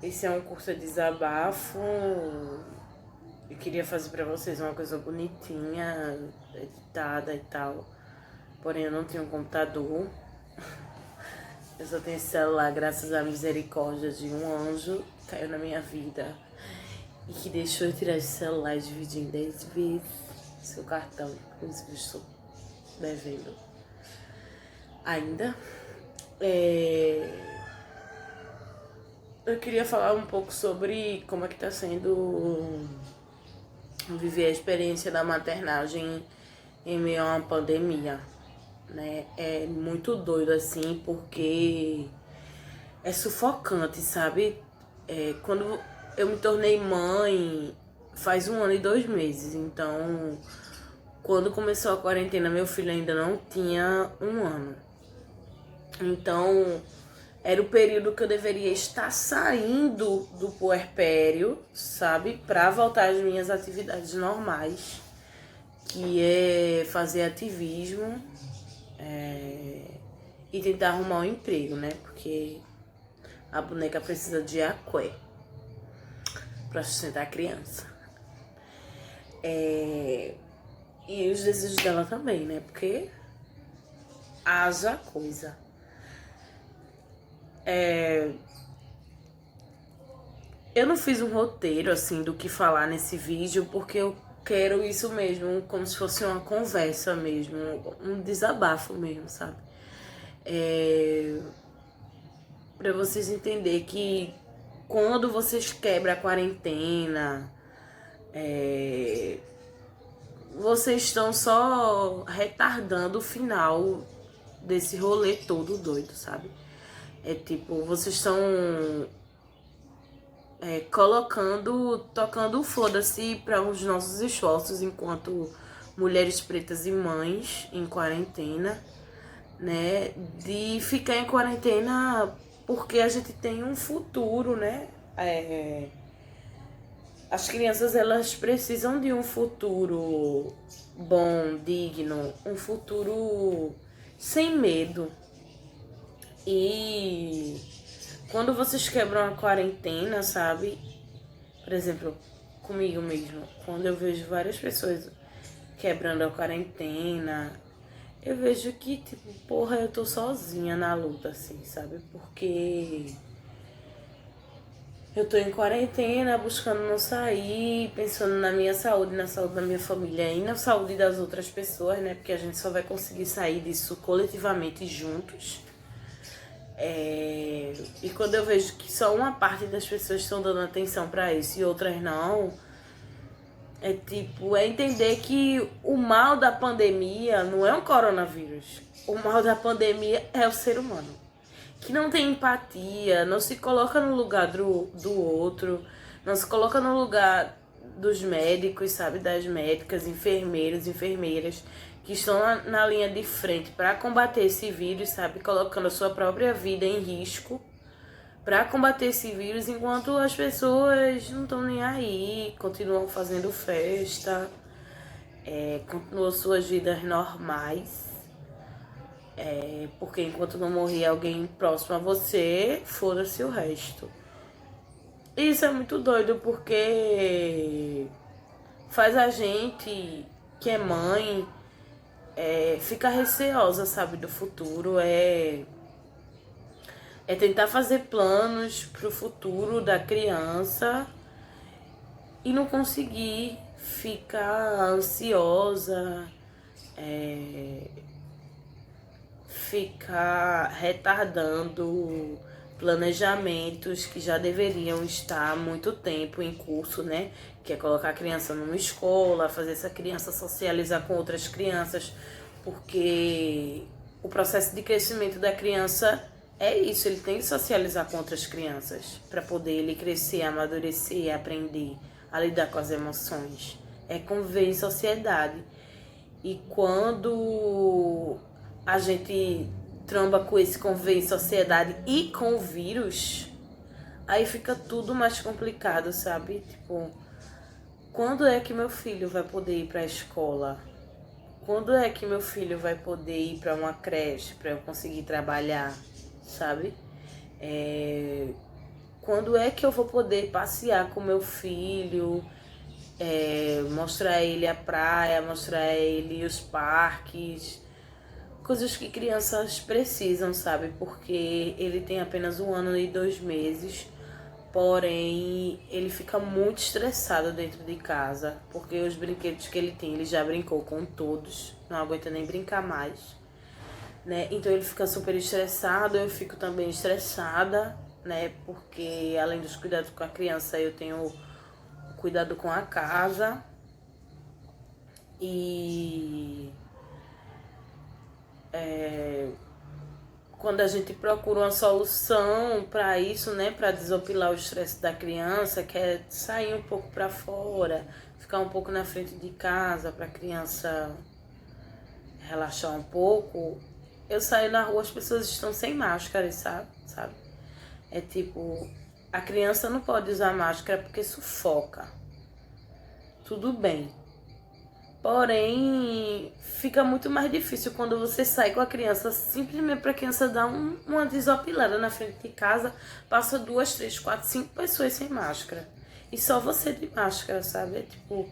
Esse é um curso de desabafo. Eu queria fazer pra vocês uma coisa bonitinha, editada e tal. Porém, eu não tenho um computador. Eu só tenho esse celular, graças à misericórdia de um anjo que caiu na minha vida e que deixou eu tirar esse celular e dividir em 10 vezes seu cartão. Inclusive, eu estou devendo ainda. Eu queria falar um pouco sobre como é que tá sendo viver a experiência da maternagem em meio a uma pandemia, né? É muito doido assim, porque é sufocante, sabe? Quando eu me tornei mãe faz 1 ano e 2 meses, então quando começou a quarentena meu filho ainda não tinha 1 ano. Então era o período que eu deveria estar saindo do puerpério, sabe? Pra voltar às minhas atividades normais, que é fazer ativismo e tentar arrumar um emprego, né? Porque a boneca precisa de aqué pra sustentar a criança. E os desejos dela também, né? Porque haja coisa. Eu não fiz um roteiro, assim, do que falar nesse vídeo, porque eu quero isso mesmo, como se fosse uma conversa mesmo, um desabafo mesmo, sabe? Pra vocês entenderem que quando vocês quebram a quarentena, vocês estão só retardando o final desse rolê todo doido, sabe? É tipo, vocês estão tocando o foda-se para os nossos esforços enquanto mulheres pretas e mães em quarentena, né? De ficar em quarentena porque a gente tem um futuro, né? As crianças, elas precisam de um futuro bom, digno, um futuro sem medo. E quando vocês quebram a quarentena, sabe? Por exemplo, comigo mesmo, quando eu vejo várias pessoas quebrando a quarentena, eu vejo que, tipo, porra, eu tô sozinha na luta, assim, sabe? Porque eu tô em quarentena, buscando não sair, pensando na minha saúde, na saúde da minha família e na saúde das outras pessoas, né? Porque a gente só vai conseguir sair disso coletivamente juntos. E quando eu vejo que só uma parte das pessoas estão dando atenção pra isso e outras não, é entender que o mal da pandemia não é um coronavírus. O mal da pandemia é o ser humano, que não tem empatia, não se coloca no lugar do outro, não se coloca no lugar dos médicos, sabe, das médicas, enfermeiros, enfermeiras, que estão na linha de frente para combater esse vírus, sabe, colocando a sua própria vida em risco para combater esse vírus, enquanto as pessoas não estão nem aí, continuam fazendo festa, continuam suas vidas normais. Porque enquanto não morrer alguém próximo a você, foda-se o resto. Isso é muito doido, porque faz a gente que é mãe ficar receosa, sabe, do futuro. É tentar fazer planos pro futuro da criança e não conseguir, ficar ansiosa, ficar retardando planejamentos que já deveriam estar há muito tempo em curso, né? Que é colocar a criança numa escola, fazer essa criança socializar com outras crianças, porque o processo de crescimento da criança é isso, ele tem que socializar com outras crianças para poder ele crescer, amadurecer, aprender a lidar com as emoções. É conviver em sociedade. E quando a gente tromba com esse conviver em sociedade e com o vírus, aí fica tudo mais complicado, sabe? Tipo, quando é que meu filho vai poder ir para a escola? Quando é que meu filho vai poder ir para uma creche para eu conseguir trabalhar, sabe? Quando é que eu vou poder passear com meu filho, mostrar a ele a praia, mostrar a ele os parques, coisas que crianças precisam, sabe? Porque ele tem apenas 1 ano e 2 meses, porém ele fica muito estressado dentro de casa, porque os brinquedos que ele tem, ele já brincou com todos, não aguenta nem brincar mais, né? Então ele fica super estressado, eu fico também estressada, né? Porque além dos cuidados com a criança, eu tenho cuidado com a casa. E quando a gente procura uma solução para isso, né, para desopilar o estresse da criança, que é sair um pouco para fora, ficar um pouco na frente de casa para a criança relaxar um pouco, eu saio na rua, as pessoas estão sem máscara, sabe? É tipo, a criança não pode usar máscara porque sufoca. Tudo bem. Porém, fica muito mais difícil quando você sai com a criança, simplesmente para a criança dar uma desopilada na frente de casa, passa 2, 3, 4, 5 pessoas sem máscara. E só você de máscara, sabe? É tipo,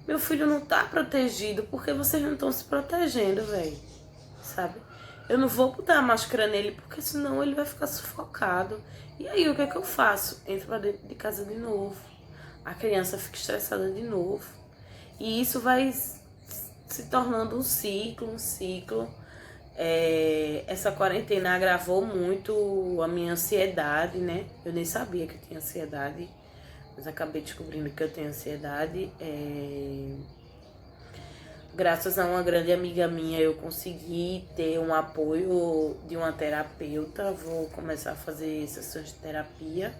meu filho não tá protegido porque vocês não estão se protegendo, velho. Sabe? Eu não vou botar a máscara nele porque senão ele vai ficar sufocado. E aí, o que é que eu faço? Entro pra dentro de casa de novo. A criança fica estressada de novo. E isso vai se tornando um ciclo. Essa quarentena agravou muito a minha ansiedade, né? Eu nem sabia que eu tinha ansiedade, mas acabei descobrindo que eu tenho ansiedade. Graças a uma grande amiga minha, eu consegui ter um apoio de uma terapeuta. Vou começar a fazer sessões de terapia,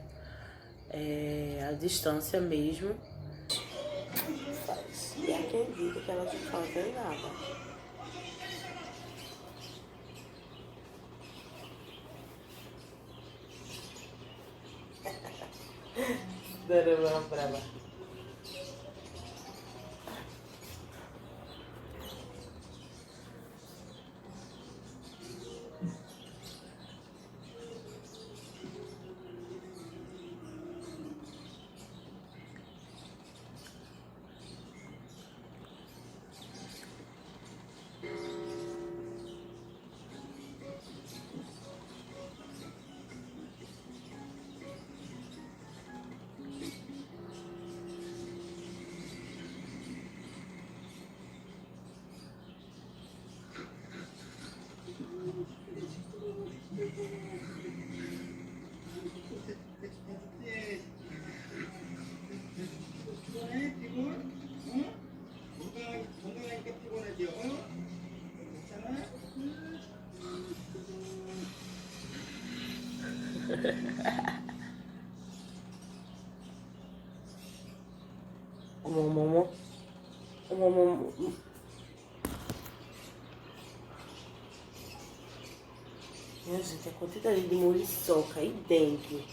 à distância mesmo. E acredito que elas não fazem nada. Dando uma brava. Minha gente, a quantidade de muriçoca e dengue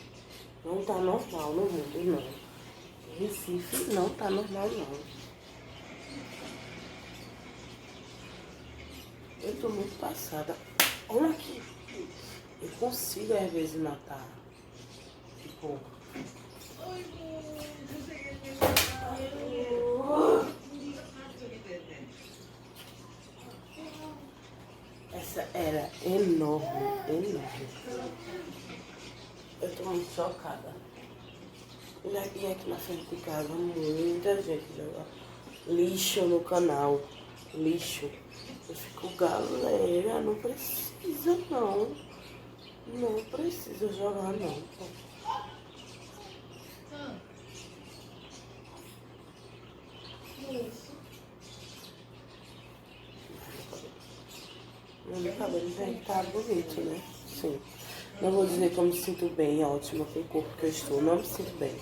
não tá normal no mundo, não. Recife não tá normal, não. Eu tô muito passada. Olha aqui. Eu consigo, às vezes, matar. Tipo... Essa era enorme. Eu tô muito chocada. E aqui na frente de casa, muita gente joga lixo no canal. Lixo. Eu fico, galera, não precisa não. Não precisa jogar não. Meu cabelo já tá bonito, né? Sim. Não vou dizer que eu me sinto bem, ótima com o corpo que eu estou. Não me sinto bem.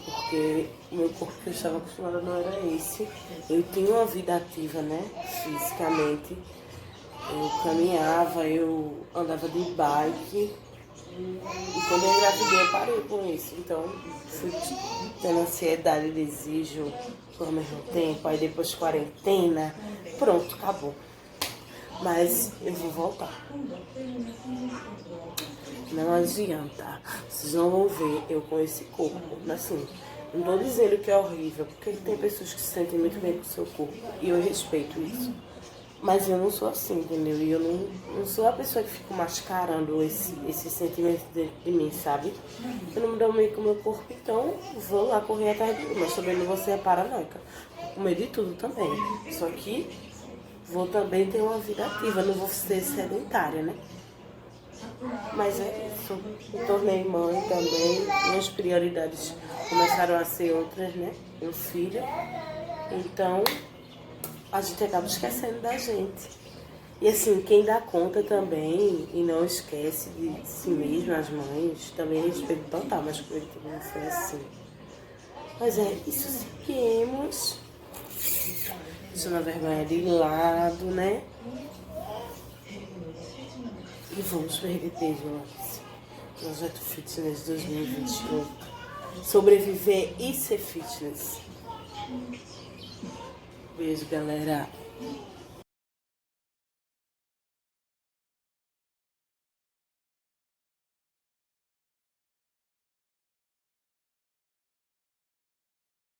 Porque o meu corpo que eu estava acostumada não era esse. Eu tinha uma vida ativa, né? Fisicamente. Eu caminhava, eu andava de bike. E quando eu engravidei, eu parei com isso. Então, fui tendo ansiedade e desejo ao mesmo tempo. Aí depois quarentena. Pronto, acabou. Mas eu vou voltar. Não adianta. Vocês não vão ver eu com esse corpo. Assim, não tô dizendo que é horrível, porque tem pessoas que se sentem muito bem com o seu corpo. E eu respeito isso. Mas eu não sou assim, entendeu? E eu não sou a pessoa que fica mascarando esse sentimento dentro de mim, sabe? Eu não me dou bem com o meu corpo, então vou lá correr atrás de mim. Mas também não vou ser paranoica. Vou comer de tudo também. Só que vou também ter uma vida ativa, não vou ser sedentária, né? Mas é isso. Me tornei mãe também. Minhas prioridades começaram a ser outras, né? Um filho. Então, a gente acaba esquecendo da gente. E assim, quem dá conta também e não esquece de si mesmo, as mães, também respeito total, mas comigo também não foi assim. Mas é isso, seguimos. Deixando a vergonha de lado, né? E vamos perder peso, Larissa. Projeto Fitness 2021. Sobreviver e ser fitness. Beijo, galera.